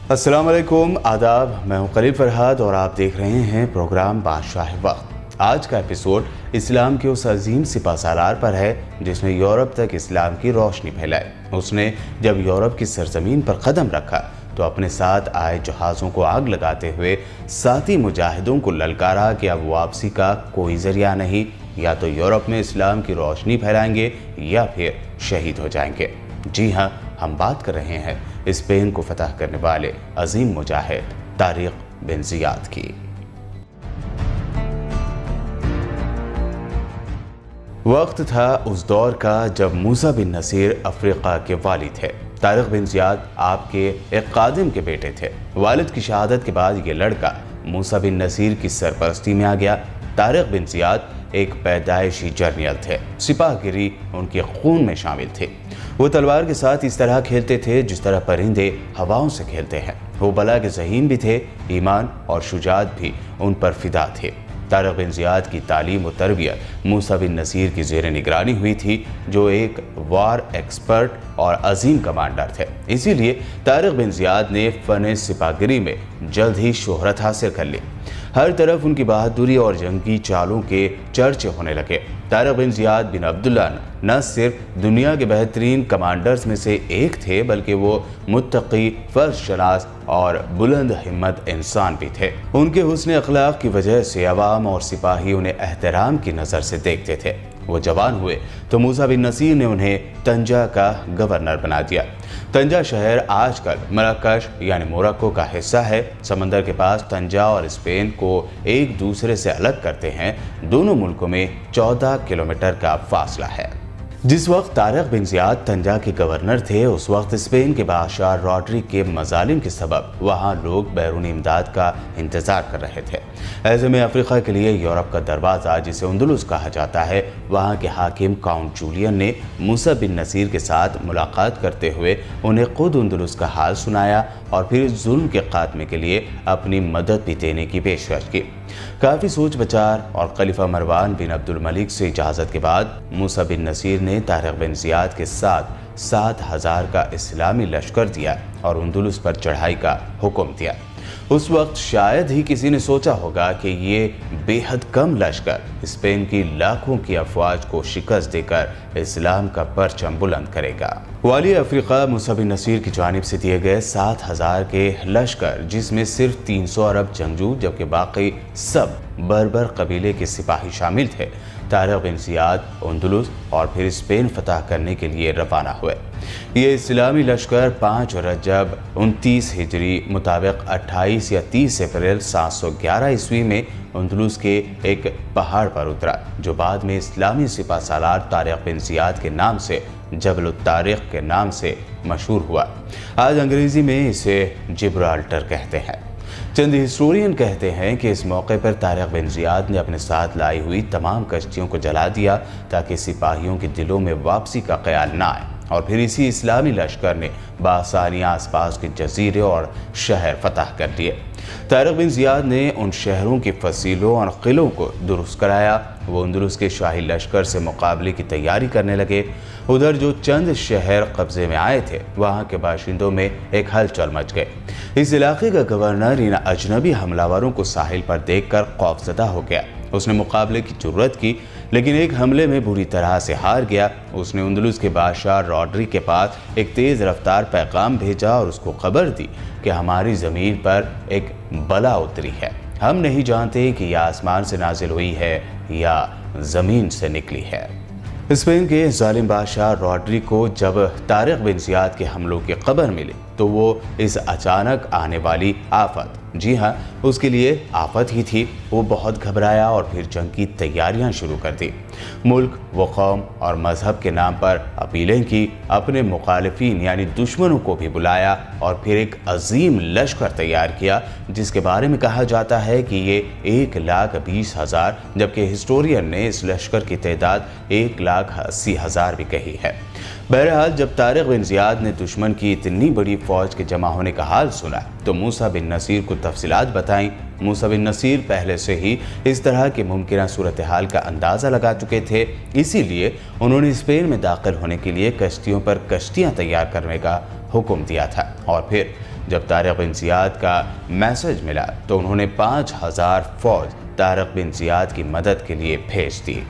अस्सलाम वालेकुम, आदाब। मैं हूं खलील फरहाद और आप देख रहे हैं प्रोग्राम बादशाह वक्त। आज का एपिसोड इस्लाम के उस अजीम सिपह सालार पर है जिसने यूरोप तक इस्लाम की रोशनी फैलाई। उसने जब यूरोप की सरजमीन पर कदम रखा तो अपने साथ आए जहाज़ों को आग लगाते हुए साथी मुजाहिदों को ललकारा कि अब वापसी का कोई जरिया नहीं, या तो यूरोप में इस्लाम की रोशनी फैलाएंगे या फिर शहीद हो जाएंगे। जी हाँ, हम बात कर रहे हैं स्पेन को फतह करने वाले अजीम मुजाहिद तारिक बिन ज़ियाद की। वक्त था उस दौर का जब मूसा बिन नसीर अफ्रीका के वाली थे। तारिक बिन ज़ियाद आपके एक कादिम के बेटे थे। वालिद की शहादत के बाद ये लड़का मूसा बिन नसीर की सरपरस्ती में आ गया। तारिक बिन ज़ियाद एक पैदाइशी जर्नल थे। सिपाहगिरी उनके खून में शामिल थी। वो तलवार के साथ इस तरह खेलते थे जिस तरह परिंदे हवाओं से खेलते हैं। वो बला के ज़हीन भी थे, ईमान और शुजाअत भी उन पर फिदा थे। तारिक बिन ज़ियाद की तालीम व तरबियत मूसा बिन नसीर की ज़ेर निगरानी हुई थी, जो एक वार एक्सपर्ट और अजीम कमांडर थे। इसीलिए तारिक बिन ज़ियाद ने फ़न सिपाहगिरी में जल्द ही शोहरत हासिल कर ली। हर तरफ उनकी बहादुरी और जंगी चालों के चर्चे होने लगे। तारिक बिन ज़ियाद बिन अब्दुल्ला न सिर्फ दुनिया के बेहतरीन कमांडर्स में से एक थे, बल्कि वो मुत्तकी, फर्जशनास और बुलंद हिम्मत इंसान भी थे। उनके हुस्न अखलाक की वजह से अवाम और सिपाही उन्हें एहतराम की नज़र से देखते थे। वो जवान हुए तो मूसा बिन नसीर ने उन्हें तंजा का गवर्नर बना दिया। तंजा शहर आजकल मराकश यानी मोरक्को का हिस्सा है। समंदर के पास तंजा और स्पेन को एक दूसरे से अलग करते हैं दोनों मुल्कों में 14 किलोमीटर का फासला है। जिस वक्त तारिक बिन ज़ियाद तंजा के गवर्नर थे, उस वक्त स्पेन के बादशाह रॉड्रिक के मजालिम के सबब वहाँ लोग बैरूनी इमदाद का इंतज़ार कर रहे थे। ऐसे में अफ्रीका के लिए यूरोप का दरवाज़ा, जिसे उंदुलुस कहा जाता है, वहाँ के हाकिम काउंट जूलियन ने मूसा बिन नसीर के साथ मुलाकात करते हुए उन्हें खुद उंदुलुस का हाल सुनाया और फिर जुल्म के खात्मे के लिए अपनी मदद भी देने की पेशकश की। काफ़ी सोच विचार और खलीफा मरवान बिन अब्दुल मलिक से इजाज़त के बाद मूसा बिन नसीर ने तारिक बिन ज़ियाद के साथ 7,000 का इस्लामी लश्कर दिया और उंदुलुस पर चढ़ाई का हुक्म दिया। उस वक्त शायद ही किसी ने सोचा होगा कि ये बेहद कम लश्कर स्पेन की लाखों की अफवाज को शिकस्त देकर इस्लाम का परचम बुलंद करेगा। वाली अफ्रीका मूसा बिन नसीर की जानिब से दिए गए 7,000 के लश्कर, जिसमें सिर्फ 300 अरब जंगजू जबकि बाकी सब बर्बर कबीले के सिपाही शामिल थे, तारिक बिन ज़ियाद उंदुलुस और फिर स्पेन फतह करने के लिए रवाना हुए। ये इस्लामी लश्कर 5 रजब 29 हिजरी मुताबिक 28 या 30 अप्रैल 711 ईस्वी में उंदुलुस के एक पहाड़ पर उतरा, जो बाद में इस्लामी सिपह सालार तारिक बिन ज़ियाद के नाम से जबल तारिक के नाम से मशहूर हुआ। आज अंग्रेज़ी में इसे जिब्राल्टर कहते हैं। चंद हिस्टोरियन कहते हैं कि इस मौके पर तारिक बिन ज़ियाद ने अपने साथ लाई हुई तमाम कश्तियों को जला दिया ताकि सिपाहियों के दिलों में वापसी का ख्याल ना आए, और फिर इसी इस्लामी लश्कर ने बासानी आसपास के जजीरे और शहर फतह कर लिए। तारिक बिन ज़ियाद ने उन शहरों की फसीलों और किलों को दुरुस्त कराया। वो उंदुलुस के शाही लश्कर से मुकाबले की तैयारी करने लगे। उधर जो चंद शहर कब्जे में आए थे, वहाँ के बाशिंदों में एक हलचल मच गई। इस इलाके का गवर्नर इन अजनबी हमलावरों को साहिल पर देखकर खौफजदा हो गया। उसने मुकाबले की जुर्रत की, लेकिन एक हमले में बुरी तरह से हार गया। उसने उंदुलुस के बादशाह रॉड्रिक के पास एक तेज़ रफ्तार पैगाम भेजा और उसको खबर दी कि हमारी ज़मीन पर एक बला उतरी है। हम नहीं जानते कि यह आसमान से नाजिल हुई है या ज़मीन से निकली है। स्पेन के जालिम बादशाह रॉड्रिक को जब तारिक बिन ज़ियाद के हमलों की खबर मिली तो वो इस अचानक आने वाली आफत, जी हाँ, उसके लिए आफत ही थी, वो बहुत घबराया और फिर जंग की तैयारियां शुरू कर दी। मुल्क व कौम और मजहब के नाम पर अपीलें की, अपने मुखालिफिन यानी दुश्मनों को भी बुलाया और फिर एक अजीम लश्कर तैयार किया, जिसके बारे में कहा जाता है कि ये 1,20,000, जबकि हिस्टोरियन ने इस लश्कर की तादाद 1,80,000 भी कही है। बहरहाल जब तारिक बिन ज़ियाद ने दुश्मन की इतनी बड़ी फौज के जमा होने का हाल सुना तो मूसा बिन नसीर को तफसीलात बताईं। मूसा बिन नसीर पहले से ही इस तरह की मुमकिन सूरत हाल का अंदाज़ा लगा चुके थे, इसीलिए उन्होंने स्पेन में दाखिल होने के लिए कश्तियों पर कश्तियाँ तैयार करने का हुक्म दिया था और फिर जब तारिक बिन ज़ियाद का मैसेज मिला तो उन्होंने 5000 फौज तारिक बिन ज़ियाद की मदद के लिए भेज दी।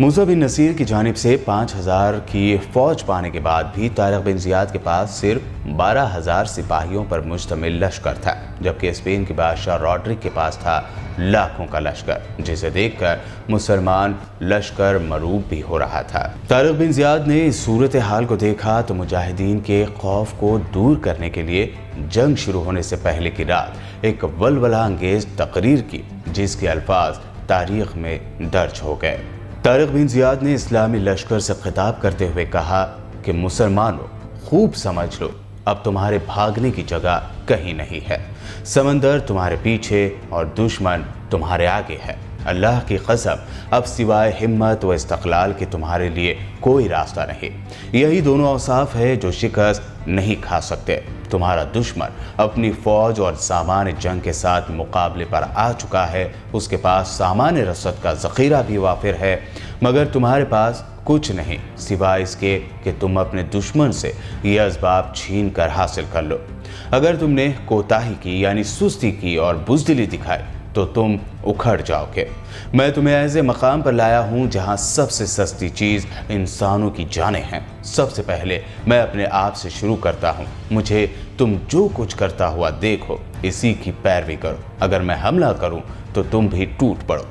मूसा बिन नसीर की जानिब से 5000 की फौज पाने के बाद भी तारिक बिन ज़ियाद के पास सिर्फ 12000 सिपाहियों पर मुश्तमिल लश्कर था, जबकि स्पेन के बादशाह रॉड्रिक के पास था लाखों का लश्कर, जिसे देखकर मुसलमान लश्कर मरूब भी हो रहा था। तारिक बिन ज़ियाद ने इस सूरत हाल को देखा तो मुजाहिदीन के खौफ को दूर करने के लिए जंग शुरू होने से पहले की रात एक वलवला अंगेज तकरीर की, जिसके अल्फाज तारीख में दर्ज हो गए। तारिक बिन ज़ियाद ने इस्लामी लश्कर से खिताब करते हुए कहा कि मुसलमानों, खूब समझ लो, अब तुम्हारे भागने की जगह कहीं नहीं है। समंदर तुम्हारे पीछे और दुश्मन तुम्हारे आगे है। अल्लाह की कसम, अब सिवाय हिम्मत व इस्तक़लाल के तुम्हारे लिए कोई रास्ता नहीं। यही दोनों औसाफ है जो शिकस्त नहीं खा सकते। तुम्हारा दुश्मन अपनी फौज और सामान जंग के साथ मुकाबले पर आ चुका है। उसके पास सामान रसद का ज़ख़ीरा भी वाफिर है, मगर तुम्हारे पास कुछ नहीं सिवाय इसके कि तुम अपने दुश्मन से ये असबाब छीन कर हासिल कर लो। अगर तुमने कोताही की यानी सुस्ती की और बुज़दिली दिखाई तो तुम उखड़ जाओगे। मैं तुम्हें ऐसे मकाम पर लाया हूँ जहाँ सबसे सस्ती चीज़ इंसानों की जानें हैं। सबसे पहले मैं अपने आप से शुरू करता हूँ। मुझे तुम जो कुछ करता हुआ देखो, इसी की पैरवी करो। अगर मैं हमला करूँ तो तुम भी टूट पड़ो।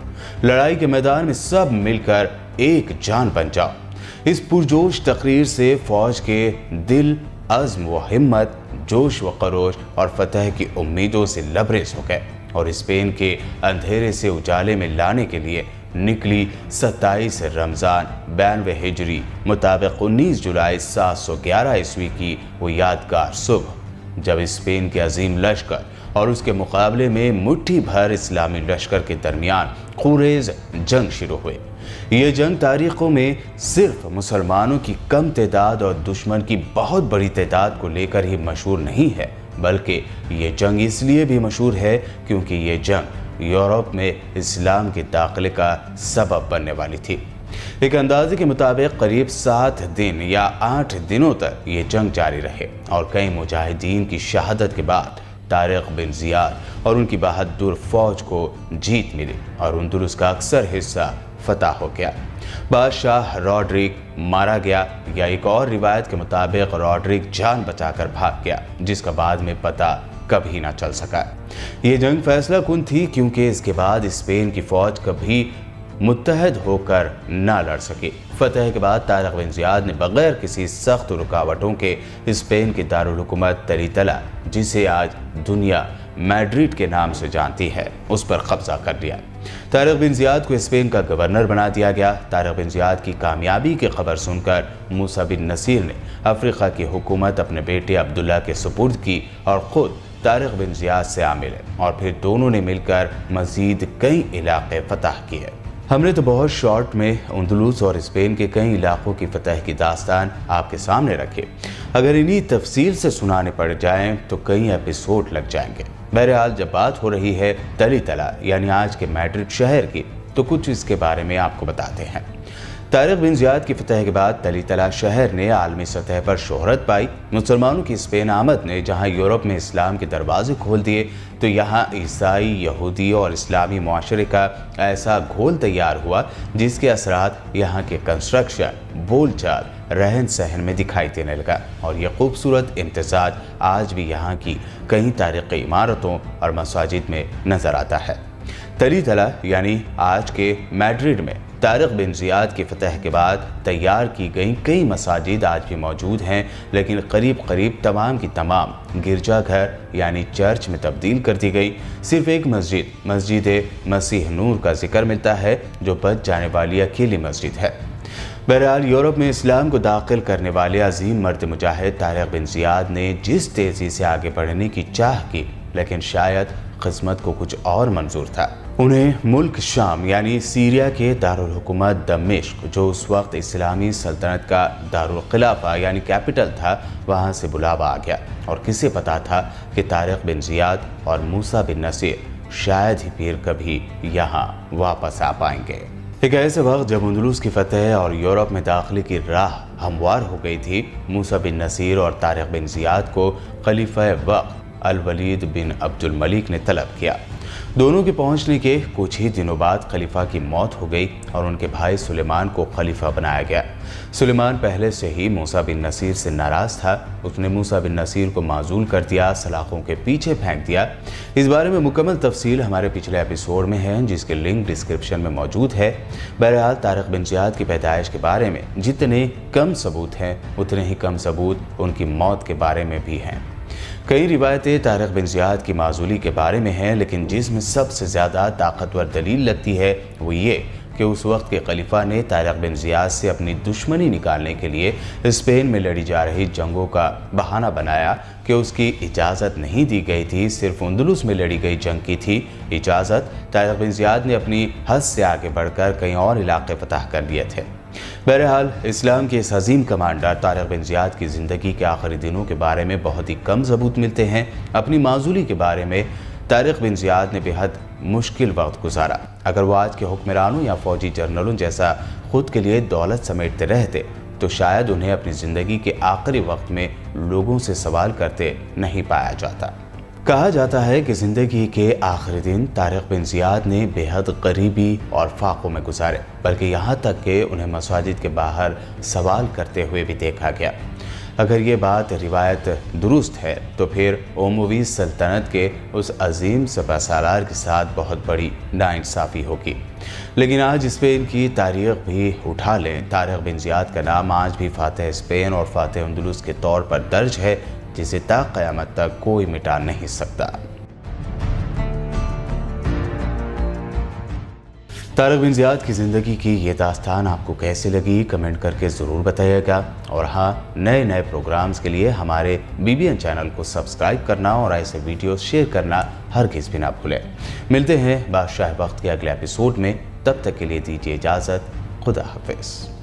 लड़ाई के मैदान में सब मिलकर एक जान बन जाओ। इस पुरजोश तकरीर से फौज के दिल, अज़्म व हिम्मत, जोश व खरोश और फतह की उम्मीदों से लबरेज हो गए और स्पेन के अंधेरे से उजाले में लाने के लिए निकली 27 रमज़ान 92 हिजरी मुताबिक 19 जुलाई 711 ईस्वी की वो यादगार सुबह, जब स्पेन के अजीम लश्कर और उसके मुकाबले में मुट्ठी भर इस्लामी लश्कर के दरमियान खुरेज जंग शुरू हुई। ये जंग तारीखों में सिर्फ मुसलमानों की कम तादाद और दुश्मन की बहुत बड़ी तादाद को लेकर ही मशहूर नहीं है, बल्कि ये जंग इसलिए भी मशहूर है क्योंकि ये जंग यूरोप में इस्लाम के दाखिले का सबब बनने वाली थी। एक अंदाजे के मुताबिक करीब 7 दिन या 8 दिनों तक ये जंग जारी रहे और कई मुजाहिदीन की शहादत के बाद तारिक बिन ज़ियाद और उनकी बहादुर फौज को जीत मिली और अंदलुस का अक्सर हिस्सा फतह हो गया। बादशाह रॉड्रिक मारा गया, या एक और रिवायत के मुताबिक रॉड्रिक जान बचाकर भाग गया, जिसका बाद में पता कभी ना चल सका। ये जंग फैसला कुन थी क्योंकि इसके बाद स्पेन की फौज कभी मुत्तहद होकर ना लड़ सकी। फतह के बाद तारिक बिन ज़ियाद ने बगैर किसी सख्त रुकावटों के स्पेन की दारुल हुकूमत तरीतला, जिसे आज दुनिया मैड्रिड के नाम से जानती है, उस पर कब्जा कर लिया। तारिक बिन ज़ियाद को स्पेन का गवर्नर बना दिया गया। तारिक बिन ज़ियाद की कामयाबी की खबर सुनकर मूसा बिन नसीर ने अफ्रीका की हुकूमत अपने बेटे अब्दुल्ला के सुपुर्द की और ख़ुद तारिक बिन ज़ियाद से आ मिले और फिर दोनों ने मिलकर मज़ीद कई इलाके फतह किए। हमने तो बहुत शॉर्ट में अंदलुस और स्पेन के कई इलाकों की फतह की दास्तान आपके सामने रखे। अगर इन्हीं तफसील से सुनाने पड़ जाएं तो कई एपिसोड लग जाएंगे। बहरहाल, जब बात हो रही है तलीतला यानी आज के मैड्रिड शहर की, तो कुछ इसके बारे में आपको बताते हैं। तारिक बिन ज़ियाद की फतह के बाद तलीतला शहर ने आलमी सतह पर शोहरत पाई। मुसलमानों की स्पेन आमद ने जहां यूरोप में इस्लाम के दरवाजे खोल दिए, तो यहाँ ईसाई, यहूदी और इस्लामी मुआशरे का ऐसा घोल तैयार हुआ जिसके असरात यहाँ के कंस्ट्रक्शन, बोलचाल, रहन सहन में दिखाई देने लगा और यह खूबसूरत इम्तिजाज आज भी यहाँ की कई तारीख़ी इमारतों और मसाजिद में नज़र आता है। तलीतला यानी आज के मैड्रिड में तारिक बिन ज़ियाद की फतह के बाद तैयार की गई कई मसाजिद आज भी मौजूद हैं, लेकिन करीब करीब तमाम की तमाम गिरजाघर यानी चर्च में तब्दील कर दी गई। सिर्फ एक मस्जिद मसीह नूर का जिक्र मिलता है, जो बच जाने वाली अकेली मस्जिद है। बहरहाल, यूरोप में इस्लाम को दाखिल करने वाले अजीम मर्द मुजाहिद तारिक बिन ज़ियाद ने जिस तेज़ी से आगे बढ़ने की चाह की, लेकिन शायद किस्मत को कुछ और मंजूर था। उन्हें मुल्क शाम यानी सीरिया के दारुल हुकूमत दमिश्क, जो उस वक्त इस्लामी सल्तनत का दारुल खिलाफा यानी कैपिटल था, वहाँ से बुलावा आ गया और किसे पता था कि तारिक बिन ज़ियाद और मूसा बिन नसीर शायद ही फिर कभी यहाँ वापस आ पाएंगे। एक ऐसे वक्त जब अंदलुस की फतह और यूरोप में दाखिले की राह हमवार हो गई थी, मूसा बिन नसीर और तारिक बिन ज़ियाद को खलीफा वक्त अल वलीद बिन अब्दुल मलिक ने तलब किया। दोनों के पहुंचने के कुछ ही दिनों बाद खलीफा की मौत हो गई और उनके भाई सुलेमान को खलीफा बनाया गया। सुलेमान पहले से ही मूसा बिन नसीर से नाराज था। उसने मूसा बिन नसीर को माजूल कर दिया, सलाखों के पीछे फेंक दिया। इस बारे में मुकम्मल तफसील हमारे पिछले एपिसोड में है, जिसके लिंक डिस्क्रिप्शन में मौजूद है। बहरहाल तारिक बिन ज़ियाद की पैदाइश के बारे में जितने कम सबूत हैं, उतने ही कम सबूत उनकी मौत के बारे में भी हैं। कई रिवायतें तारिक बिन ज़ियाद की माजूली के बारे में हैं, लेकिन जिसमें सबसे ज़्यादा ताकतवर दलील लगती है वो ये कि उस वक्त के खलीफा ने तारिक बिन ज़ियाद से अपनी दुश्मनी निकालने के लिए स्पेन में लड़ी जा रही जंगों का बहाना बनाया कि उसकी इजाज़त नहीं दी गई थी, सिर्फ अंदलुस में लड़ी गई जंग की थी इजाज़त। तारिक बिन ज़ियाद ने अपनी हद से आगे बढ़कर कई और इलाके फतह कर लिए थे। बहरहाल इस्लाम के इस अजीम कमांडर तारिक बिन ज़ियाद की ज़िंदगी के आखिरी दिनों के बारे में बहुत ही कम सबूत मिलते हैं। अपनी माजूली के बारे में तारिक बिन ज़ियाद ने बेहद मुश्किल वक्त गुजारा। अगर वो आज के हुक्मरानों या फौजी जर्नलों जैसा खुद के लिए दौलत समेटते रहते तो शायद उन्हें अपनी ज़िंदगी के आखिरी वक्त में लोगों से सवाल करते नहीं पाया जाता। कहा जाता है कि ज़िंदगी के आखिरी दिन तारिक बिन ज़ियाद ने बेहद गरीबी और फाकों में गुजारे, बल्कि यहाँ तक कि उन्हें मसाजिद के बाहर सवाल करते हुए भी देखा गया। अगर ये बात रिवायत दुरुस्त है तो फिर उमवी सल्तनत के उस अजीम सपहसालार के साथ बहुत बड़ी नाइंसाफ़ी होगी। लेकिन आज स्पेन की तारीख भी उठा लें, तारिक बिन ज़ियाद का नाम आज भी फातह स्पेन और फातह अंदलुस के तौर पर दर्ज है, जिसे ता क़यामत तक कोई मिटा नहीं सकता। तारिक बिन ज़ियाद की ज़िंदगी की ये दास्तान आपको कैसी लगी, कमेंट करके ज़रूर बताइएगा। और हाँ, नए नए प्रोग्राम्स के लिए हमारे BBN चैनल को सब्सक्राइब करना और ऐसे वीडियोस शेयर करना हरगिज़ भी ना भूलें। मिलते हैं बादशाह वक्त के अगले एपिसोड में, तब तक के लिए दीजिए इजाज़त। खुदा हाफिज़।